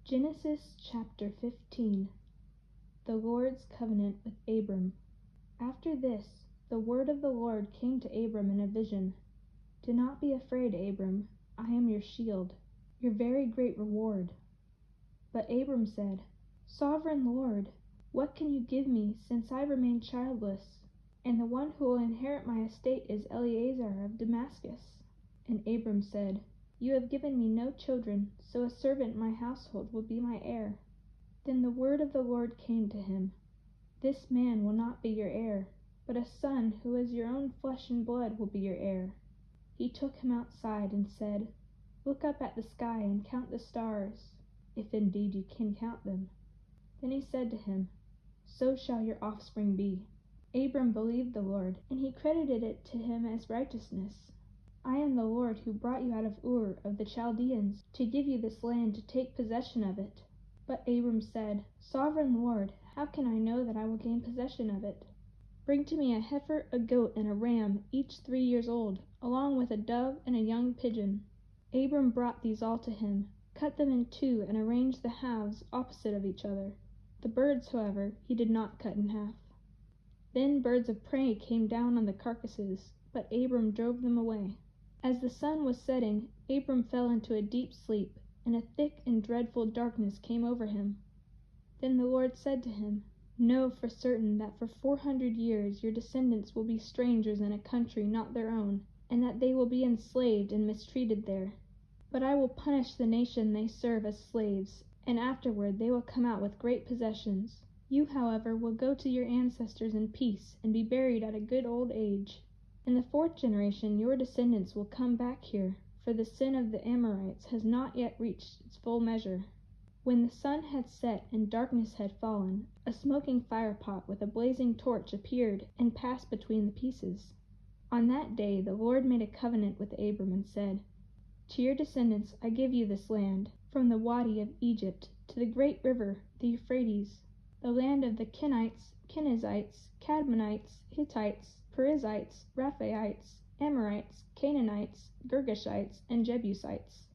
Genesis chapter 15. The Lord's covenant with Abram. After this, the word of the Lord came to Abram in a vision. Do not be afraid, Abram. I am your shield, your very great reward. But Abram said, Sovereign Lord, what can you give me, since I remain childless, and the one who will inherit my estate is Eliezer of Damascus? And Abram said, You have given me no children, so a servant in my household will be my heir. Then the word of the Lord came to him, This man will not be your heir, but a son who is your own flesh and blood will be your heir. He took him outside and said, Look up at the sky and count the stars, if indeed you can count them. Then he said to him, So shall your offspring be. Abram believed the Lord, and he credited it to him as righteousness. I am the Lord who brought you out of Ur of the Chaldeans to give you this land to take possession of it. But Abram said, Sovereign Lord, how can I know that I will gain possession of it? Bring to me a heifer, a goat, and a ram, each 3 years old, along with a dove and a young pigeon. Abram brought these all to him, cut them in two, and arranged the halves opposite of each other. The birds, however, he did not cut in half. Then birds of prey came down on the carcasses, but Abram drove them away. As the sun was setting, Abram fell into a deep sleep, and a thick and dreadful darkness came over him. Then the Lord said to him, Know for certain that for 400 years your descendants will be strangers in a country not their own, and that they will be enslaved and mistreated there. But I will punish the nation they serve as slaves, and afterward they will come out with great possessions. You, however, will go to your ancestors in peace and be buried at a good old age. In the 4th generation your descendants will come back here, for the sin of the Amorites has not yet reached its full measure. When the sun had set and darkness had fallen, a smoking firepot with a blazing torch appeared and passed between the pieces. On that day the Lord made a covenant with Abram and said, To your descendants I give you this land, from the Wadi of Egypt to the great river, the Euphrates, the land of the Kenites, Kenizzites, Cadmonites, Hittites, Perizzites, Rephaites, Amorites, Canaanites, Girgashites, and Jebusites.